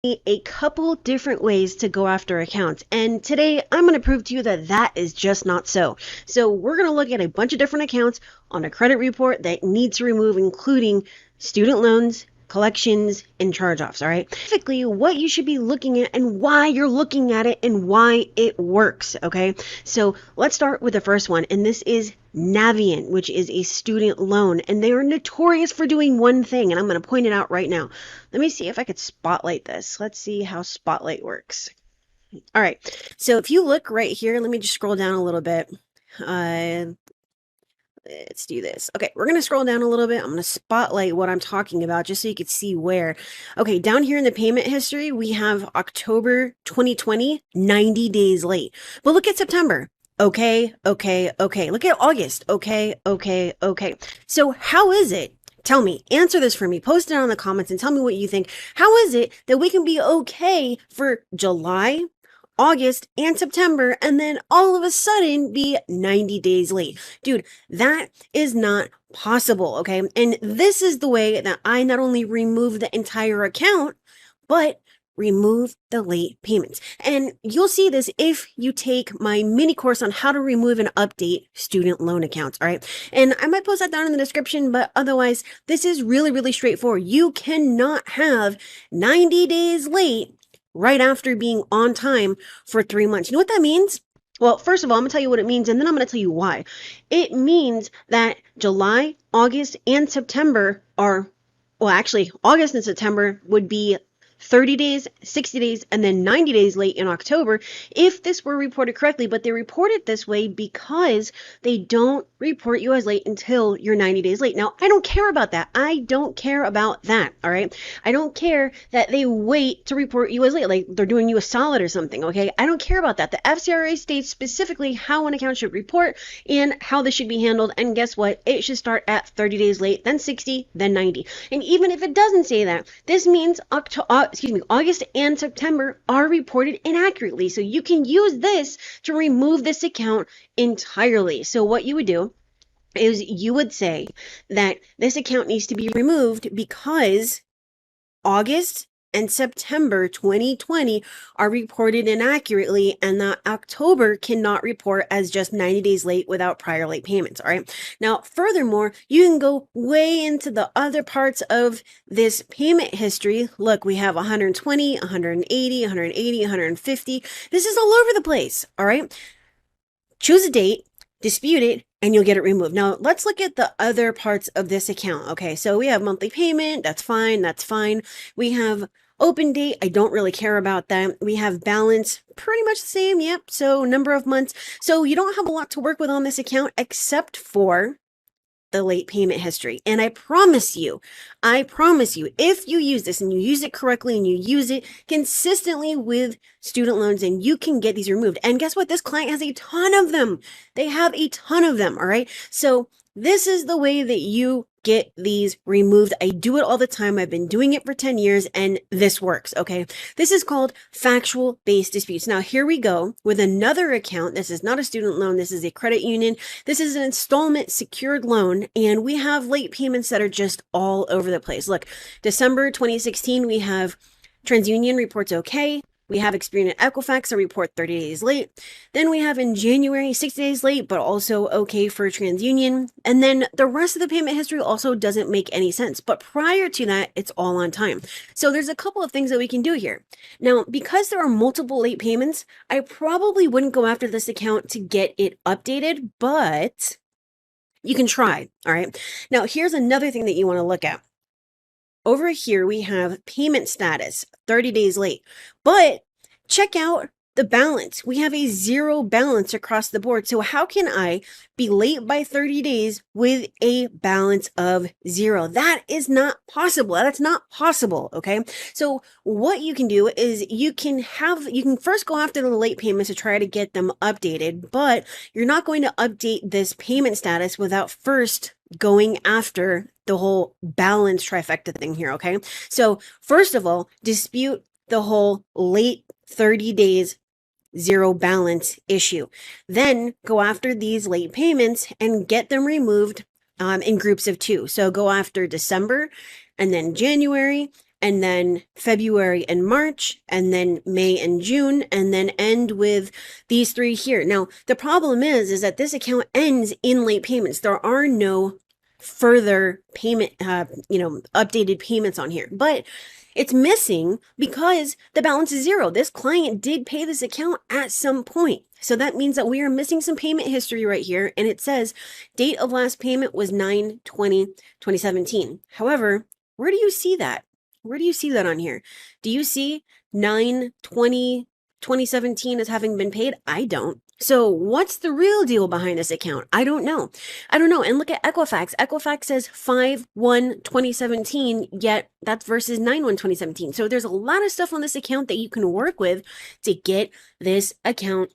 a couple different ways to go after accounts, and today I'm going to prove to you that that is just not so. So we're going to look at a bunch of different accounts on a credit report that needs to remove, including student loans, collections, and charge-offs. All right, specifically what you should be looking at and why you're looking at it and why it works. Okay, so let's start with the first one, and this is navient, which is a student loan, and they are notorious for doing one thing, and I'm going to point it out right now. Let me see if I could spotlight this. Let's see how spotlight works. All right, so if you look right here, let me just scroll down a little bit. Let's do this. Okay, we're going to scroll down a little bit. I'm going to spotlight what I'm talking about just so you could see where. Okay, down here in the payment history, we have October 2020, 90 days late. But look at September. Okay. Look at August. Okay. So how is it? Tell me, answer this for me. Post it on the comments and tell me what you think. How is it that we can be okay for July, August, and September, and then all of a sudden be 90 days late? Dude, that is not possible, okay? And this is the way that I not only remove the entire account, but remove the late payments. And you'll see this if you take my mini course on how to remove and update student loan accounts, all right? And I might post that down in the description, but otherwise, this is really straightforward. You cannot have 90 days late right after being on time for 3 months. You know what that means? Well, first of all, I'm going to tell you what it means, and then I'm going to tell you why. It means that July, August, and September are, well, actually, August and September would be 30 days, 60 days, and then 90 days late in October if this were reported correctly. But they report it this way because they don't report you as late until you're 90 days late. Now, I don't care about that. I don't care about that, all right? I don't care that they wait to report you as late, like they're doing you a solid or something, okay? I don't care about that. The FCRA states specifically how an account should report and how this should be handled, and guess what? It should start at 30 days late, then 60, then 90. And even if it doesn't say that, this means August and September are reported inaccurately. So you can use this to remove this account entirely. So what you would do is you would say that this account needs to be removed because August and September 2020 are reported inaccurately, and that October cannot report as just 90 days late without prior late payments. All right. Now, furthermore, you can go way into the other parts of this payment history. Look, we have 120, 180, 180, 150. This is all over the place. All right. Choose a date, dispute it, and you'll get it removed. Now, let's look at the other parts of this account. Okay, so we have monthly payment. That's fine. We have open date. I don't really care about that. We have balance, pretty much the same. Yep. So number of months. So you don't have a lot to work with on this account except for the late payment history. And I promise you, if you use this and you use it correctly and you use it consistently with student loans, and you can get these removed. And guess what? This client has a ton of them. They have a ton of them. All right. So this is the way that you get these removed. I do it all the time. I've been doing it for 10 years and this works. Okay. This is called factual based disputes. Now here we go with another account. This is not a student loan. This is a credit union. This is an installment secured loan, and we have late payments that are just all over the place. Look, December 2016, we have TransUnion reports okay. We have Experian and Equifax that report 30 days late. Then we have in January, 60 days late, but also okay for TransUnion. And then the rest of the payment history also doesn't make any sense. But prior to that, it's all on time. So there's a couple of things that we can do here. Now, because there are multiple late payments, I probably wouldn't go after this account to get it updated, but you can try, all right? Now, here's another thing that you want to look at. Over here, we have payment status, 30 days late. But check out the balance. We have a zero balance across the board. So how can I be late by 30 days with a balance of zero? That is not possible. That's not possible, okay? So what you can do is you can first go after the late payments to try to get them updated, but you're not going to update this payment status without first going after the whole balance trifecta thing here, okay? So first of all, dispute the whole late 30 days zero balance issue. Then go after these late payments and get them removed in groups of two. So go after December and then January and then February and March, and then May and June, and then end with these three here. Now, the problem is that this account ends in late payments. There are no further payment, updated payments on here, but it's missing because the balance is zero. This client did pay this account at some point. So that means that we are missing some payment history right here. And it says date of last payment was 9/20/2017. However, where do you see that? Where do you see that on here? Do you see 9/20/2017 as having been paid? I don't. So what's the real deal behind this account? I don't know. And look at Equifax. Equifax says 5/1/2017, yet that's versus 9/1/2017. So there's a lot of stuff on this account that you can work with to get this account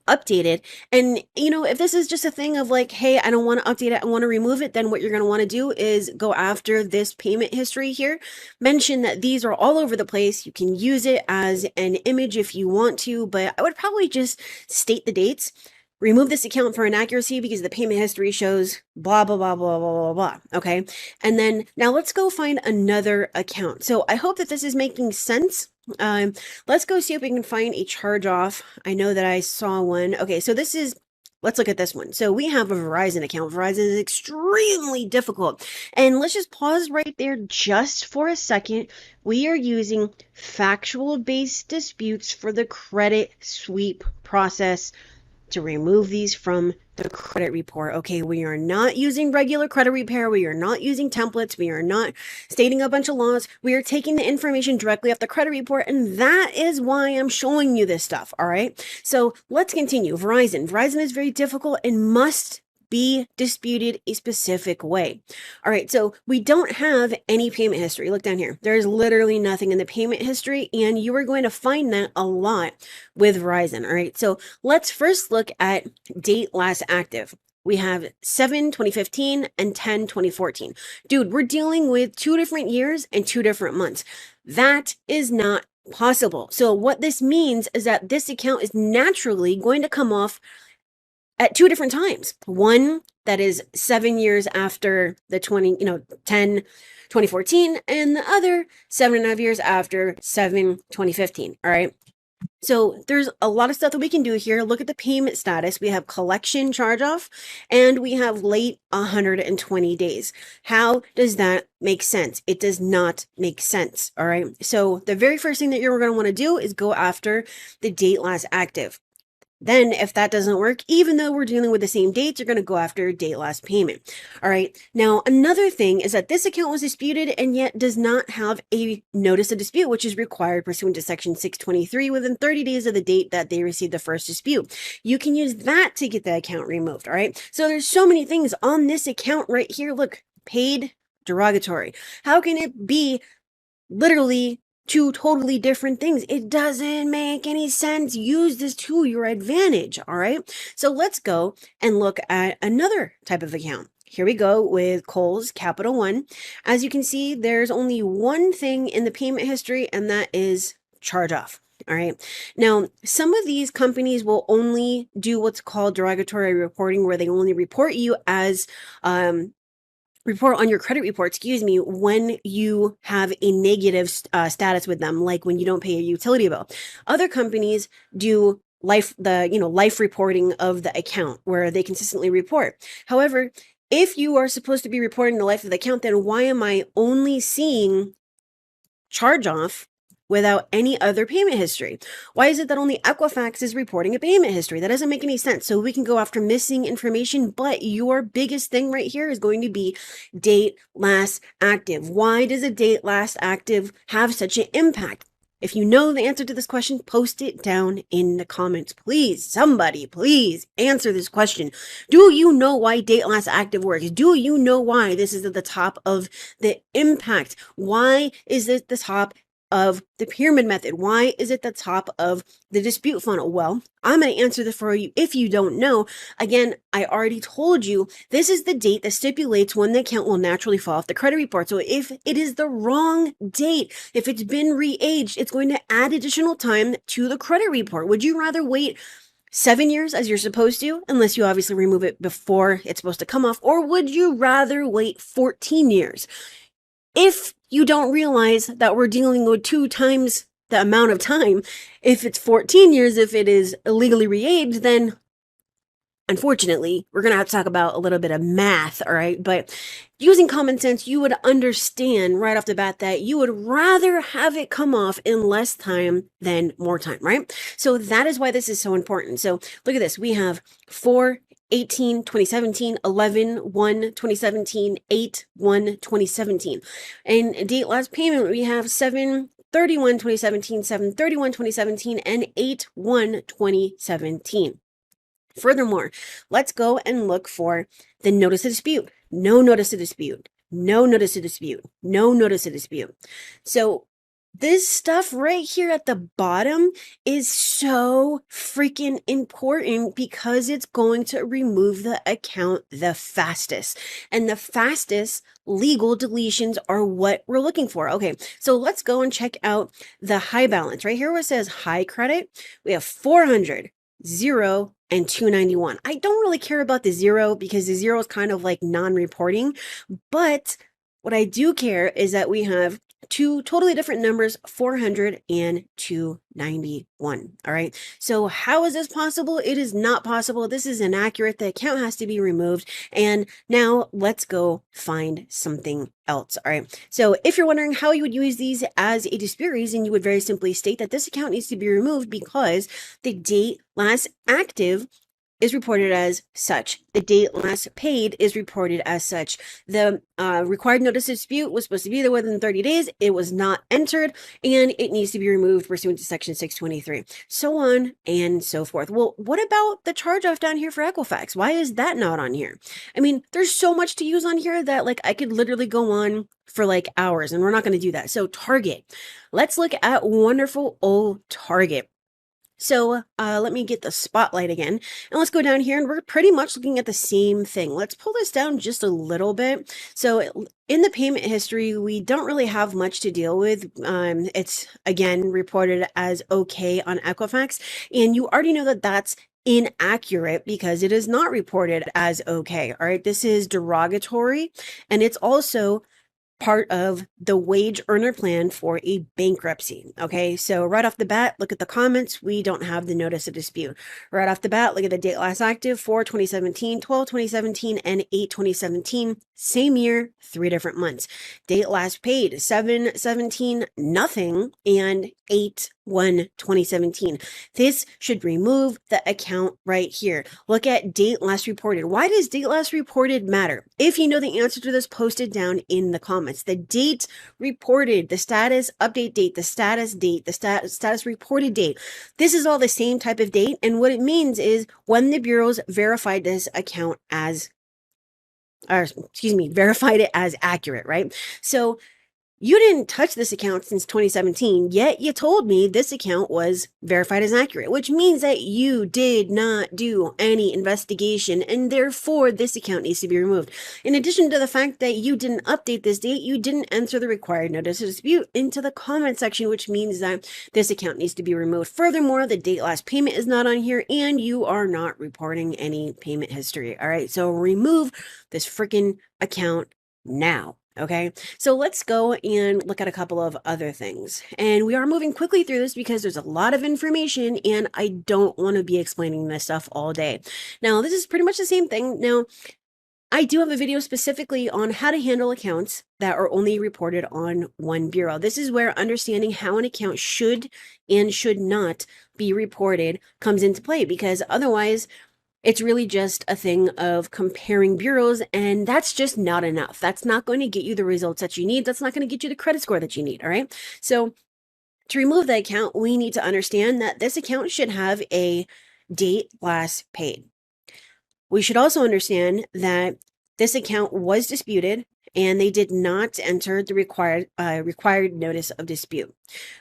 updated. And if this is just a thing of like, hey, I don't want to update it, I want to remove it, then what you're going to want to do is go after this payment history here, mention that these are all over the place. You can use it as an image if you want to, but I would probably just state the dates. Remove this account for inaccuracy because the payment history shows blah, blah, blah, blah, blah, blah, blah. Okay. And then now let's go find another account. So I hope that this is making sense. Let's go see if we can find a charge off. I know that I saw one. Okay. So let's look at this one. So we have a Verizon account. Verizon is extremely difficult. And let's just pause right there just for a second. We are using factual based disputes for the credit sweep process to remove these from the credit report. Okay, we are not using regular credit repair. We are not using templates. We are not stating a bunch of laws. We are taking the information directly off the credit report, and that is why I'm showing you this stuff, all right? So let's continue. Verizon. Verizon is very difficult and must be disputed a specific way. All right, so we don't have any payment history. Look down here. There's literally nothing in the payment history, and you are going to find that a lot with Verizon. All right, so let's first look at date last active. We have 7/2015 and 10/2014. Dude, we're dealing with 2 different years and 2 different months. That is not possible. So what this means is that this account is naturally going to come off at 2 different times. One that is 7 years after the 2014, and the other 7.5 years after 7/2015. All right. So there's a lot of stuff that we can do here. Look at the payment status. We have collection charge off, and we have late 120 days. How does that make sense? It does not make sense. All right. So the very first thing that you're going to want to do is go after the date last active. Then if that doesn't work, even though we're dealing with the same dates, you're going to go after date last payment. All right. Now, another thing is that this account was disputed and yet does not have a notice of dispute, which is required pursuant to section 623 within 30 days of the date that they received the first dispute. You can use that to get the account removed. All right. So there's so many things on this account right here. Look, paid derogatory. How can it be literally 2 totally different things? It doesn't make any sense. Use this to your advantage. All right. So let's go and look at another type of account. Here we go with Kohl's Capital One. As you can see, there's only one thing in the payment history, and that is charge off. All right. Now, some of these companies will only do what's called derogatory reporting, where they only report you as, report on your credit report, when you have a negative status with them, like when you don't pay a utility bill. Other companies do life reporting of the account, where they consistently report. However, if you are supposed to be reporting the life of the account, then why am I only seeing charge off without any other payment history? Why is it that only Equifax is reporting a payment history? That doesn't make any sense. So we can go after missing information, but your biggest thing right here is going to be date last active. Why does a date last active have such an impact? If you know the answer to this question, post it down in the comments. Please, somebody, please answer this question. Do you know why date last active works? Do you know why this is at the top of the impact? Why is it the top of the pyramid method? Why is it the top of the dispute funnel? Well, I'm going to answer this for you if you don't know. Again, I already told you this is the date that stipulates when the account will naturally fall off the credit report. So if it is the wrong date, if it's been re-aged, it's going to add additional time to the credit report. Would you rather wait 7 years as you're supposed to, unless you obviously remove it before it's supposed to come off, or would you rather wait 14 years? if you don't realize that we're dealing with 2 times the amount of time, if it's 14 years, if it is illegally re-aged, then unfortunately, we're going to have to talk about a little bit of math, all right? But using common sense, you would understand right off the bat that you would rather have it come off in less time than more time, right? So that is why this is so important. So look at this. We have 4, 18, 2017, 11, 1, 2017, 8, 1, 2017. And date last payment, we have 7, 31, 2017, 7, 31, 2017, and 8, 1, 2017. Furthermore, let's go and look for the notice of dispute. No notice of dispute. No notice of dispute. No notice of dispute. So this stuff right here at the bottom is so freaking important because it's going to remove the account the fastest. And the fastest legal deletions are what we're looking for. Okay, so let's go and check out the high balance. Right here where it says high credit, we have 400, 0, and 291. I don't really care about the 0 because the 0 is kind of like non-reporting, but what I do care is that we have 2 totally different numbers, 400 and 291. All right. So how is this possible? It is not possible. This is inaccurate. The account has to be removed. And now let's go find something else. All right. So if you're wondering how you would use these as a dispute reason, you would very simply state that this account needs to be removed because the date last active is reported as such. The date last paid is reported as such. The required notice of dispute was supposed to be there within 30 days. It was not entered, and it needs to be removed pursuant to Section 623. So on and so forth. Well, what about the charge off down here for Equifax? Why is that not on here? I mean, there's so much to use on here that like I could literally go on for like hours, and we're not going to do that. So Target. Let's look at wonderful old Target. So let me get the spotlight again, and let's go down here, and we're pretty much looking at the same thing. Let's pull this down just a little bit. So in the payment history, we don't really have much to deal with. It's, again, reported as okay on Equifax, and you already know that that's inaccurate because it is not reported as okay. All right, this is derogatory, and it's also part of the wage earner plan for a bankruptcy. Okay, so right off the bat, look at the comments. We don't have the notice of dispute. Right off the bat, look at the date last active, 4, 2017, 12, 2017, and 8, 2017. Same year, 3 different months. Date last paid, 7, 17, nothing, and 8, 1, 2017. This should remove the account right here. Look at date last reported. Why does date last reported matter? If you know the answer to this, post it down in the comments. The date reported, the status update date, the status date, the status reported date. This is all the same type of date, and what it means is when the bureaus verified this account as, verified it as accurate, right? So you didn't touch this account since 2017, yet you told me this account was verified as accurate, which means that you did not do any investigation, and therefore this account needs to be removed. In addition to the fact that you didn't update this date, you didn't enter the required notice of dispute into the comment section, which means that this account needs to be removed. Furthermore, the date last payment is not on here, and you are not reporting any payment history. All right, so remove this freaking account now. Okay, so let's go and look at a couple of other things. And we are moving quickly through this because there's a lot of information and I don't want to be explaining this stuff all day. Now, this is pretty much the same thing. Now, I do have a video specifically on how to handle accounts that are only reported on one bureau. This is where understanding how an account should and should not be reported comes into play, because otherwise, it's really just a thing of comparing bureaus, and that's just not enough. That's not going to get you the results that you need. That's not going to get you the credit score that you need, all right? So to remove the account, we need to understand that this account should have a date last paid. We should also understand that this account was disputed and they did not enter the required notice of dispute.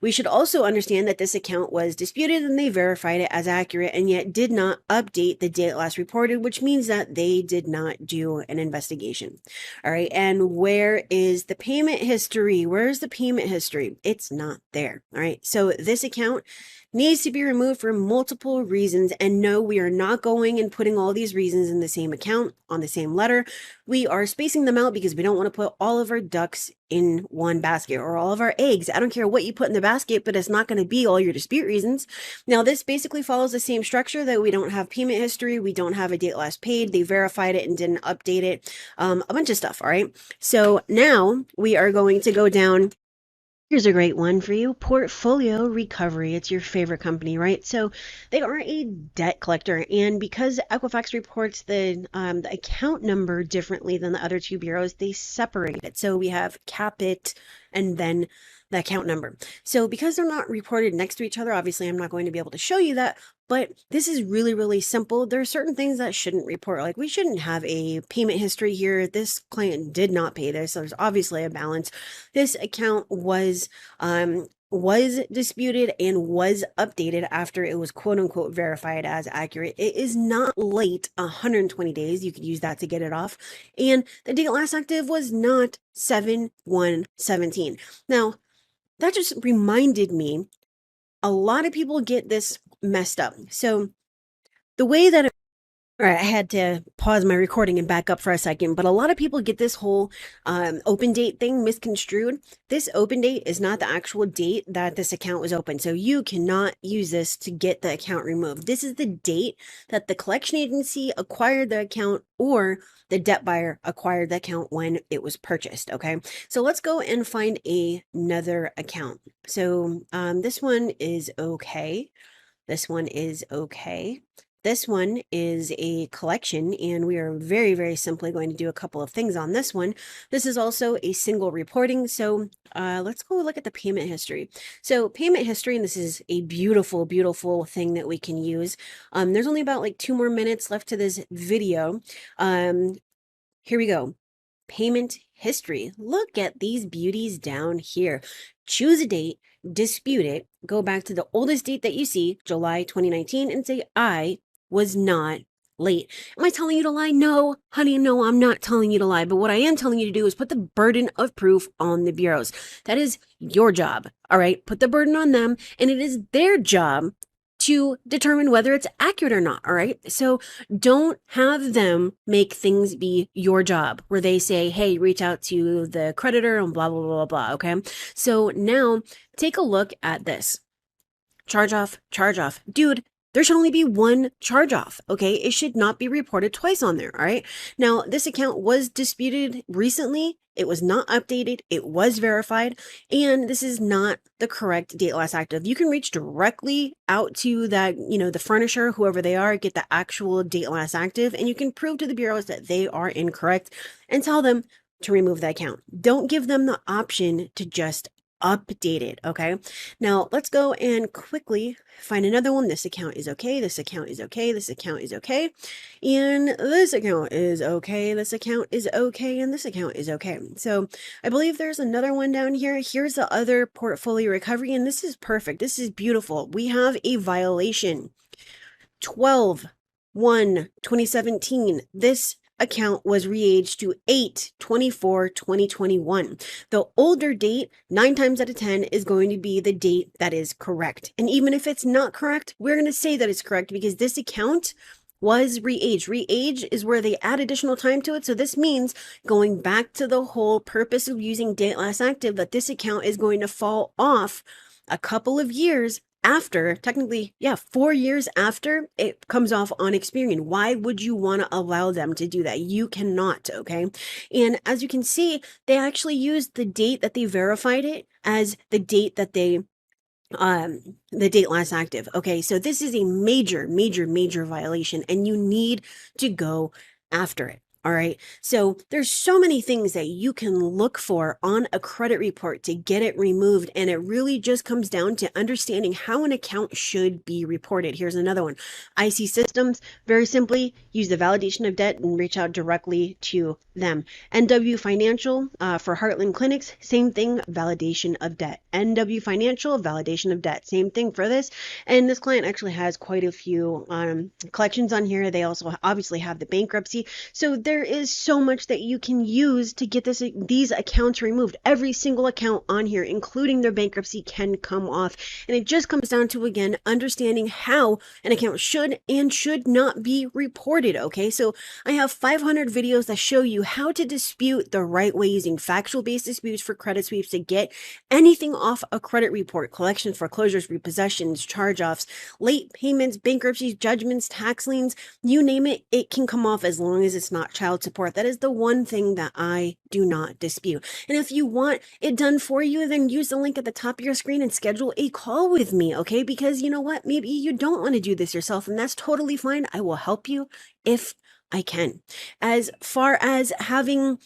We should also understand that this account was disputed and they verified it as accurate and yet did not update the date last reported, which means that they did not do an investigation. All right, and where is the payment history? Where is the payment history? It's not there. All right, so this account needs to be removed for multiple reasons. And no, we are not going and putting all these reasons in the same account on the same letter. We are spacing them out because we don't want to put all of our ducks in one basket or all of our eggs. I don't care what you put in the basket, but it's not going to be all your dispute reasons. Now, this basically follows the same structure that we don't have payment history. We don't have a date last paid. They verified it and didn't update it. A bunch of stuff. All right. So now we are going to go down. Here's a great one for you. Portfolio Recovery. It's your favorite company, right? So they are a debt collector. And because Equifax reports the account number differently than the other two bureaus, they separate it. So we have Capit and then the account number. So because they're not reported next to each other, obviously I'm not going to be able to show you that, but this is really, really simple. There are certain things that shouldn't report. Like we shouldn't have a payment history here. This client did not pay this. So there's obviously a balance. This account was disputed and was updated after it was quote unquote verified as accurate. It is not late 120 days. You could use that to get it off. And the date last active was not 7/1/17. Now, that just reminded me, a lot of people get this messed up. So the way that all right, I had to pause my recording and back up for a second, but a lot of people get this whole open date thing misconstrued. This open date is not the actual date that this account was open, so you cannot use this to get the account removed. This is the date that the collection agency acquired the account or the debt buyer acquired the account when it was purchased, okay? So let's go and find another account. So this one is okay. This one is okay. This one is a collection, and we are very, very simply going to do a couple of things on this one. This is also a single reporting, so let's go look at the payment history. So payment history, and this is a beautiful, beautiful thing that we can use. There's only about like 2 more minutes left to this video. Here we go. Payment history. Look at these beauties down here. Choose a date, dispute it, go back to the oldest date that you see, July 2019, and say, I was not late. Am I telling you to lie? No, honey, no, I'm not telling you to lie. But what I am telling you to do is put the burden of proof on the bureaus. That is your job. All right. Put the burden on them, and it is their job to determine whether it's accurate or not. All right. So don't have them make things be your job where they say, hey, reach out to the creditor and blah, blah, blah, blah. Okay. So now take a look at this. Charge off. Dude, there should only be one charge off, okay? It should not be reported twice on there, all right? Now, this account was disputed recently. It was not updated. It was verified, and this is not the correct date last active. You can reach directly out to that, the furnisher, whoever they are, get the actual date last active, and you can prove to the bureaus that they are incorrect and tell them to remove the account. Don't give them the option to just update it, okay? Now, let's go and quickly find another one. This account is okay. This account is okay. This account is okay. And this account is okay. This account is okay. And this account is okay. So I believe there's another one down here. Here's the other portfolio recovery. And this is perfect. This is beautiful. We have a violation. 12/1/2017. This account was re-aged to 8/24/2021. The older date, 9 times out of 10, is going to be the date that is correct. And even if it's not correct, we're going to say that it's correct because this account was re-aged. Re-age is where they add additional time to it. So this means going back to the whole purpose of using date last active, that this account is going to fall off a couple of years after, technically, 4 years after it comes off on Experian. Why would you want to allow them to do that? You cannot, okay? And as you can see, they actually used the date that they verified it as the date that they the date last active. Okay, so this is a major, major, major violation, and you need to go after it. All right. So there's so many things that you can look for on a credit report to get it removed. And it really just comes down to understanding how an account should be reported. Here's another one. IC Systems, very simply use the validation of debt and reach out directly to them. NW Financial for Heartland Clinics, same thing, validation of debt. NW Financial, validation of debt, same thing for this. And this client actually has quite a few collections on here. They also obviously have the bankruptcy. So there is so much that you can use to get these accounts removed. Every single account on here, including their bankruptcy, can come off. And it just comes down to, again, understanding how an account should and should not be reported, okay? So I have 500 videos that show you how to dispute the right way using factual-based disputes for credit sweeps to get anything off a credit report: collections, foreclosures, repossessions, charge-offs, late payments, bankruptcies, judgments, tax liens, you name it, it can come off as long as it's not child support. That is the one thing that I do not dispute. And if you want it done for you, then use the link at the top of your screen and schedule a call with me, okay? Because you know what? Maybe you don't want to do this yourself, and that's totally fine. I will help you if I can. As far as having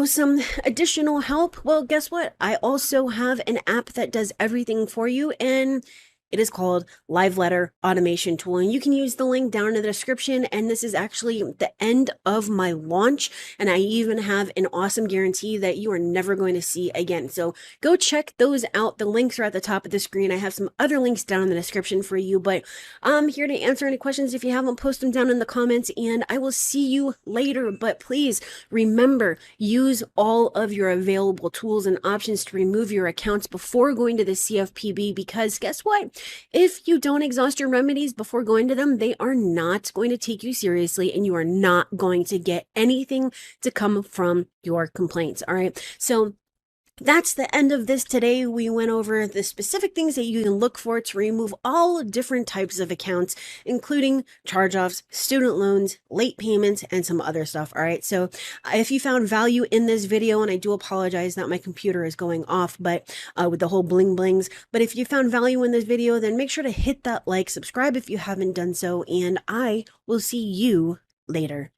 some additional help, well, guess what? I also have an app that does everything for you, and it is called Live Letter Automation Tool, and you can use the link down in the description. And this is actually the end of my launch, and I even have an awesome guarantee that you are never going to see again. So go check those out. The links are at the top of the screen. I have some other links down in the description for you, but I'm here to answer any questions. If you haven't, post them down in the comments, and I will see you later. But please remember, use all of your available tools and options to remove your accounts before going to the CFPB, because guess what? If you don't exhaust your remedies before going to them, they are not going to take you seriously, and you are not going to get anything to come from your complaints. All right. So that's the end of this today. We went over the specific things that you can look for to remove all different types of accounts, including charge-offs, student loans, late payments, and some other stuff. All right. So if you found value in this video, and I do apologize that my computer is going off, but with the whole bling blings, but if you found value in this video, then make sure to hit that like, subscribe if you haven't done so, and I will see you later.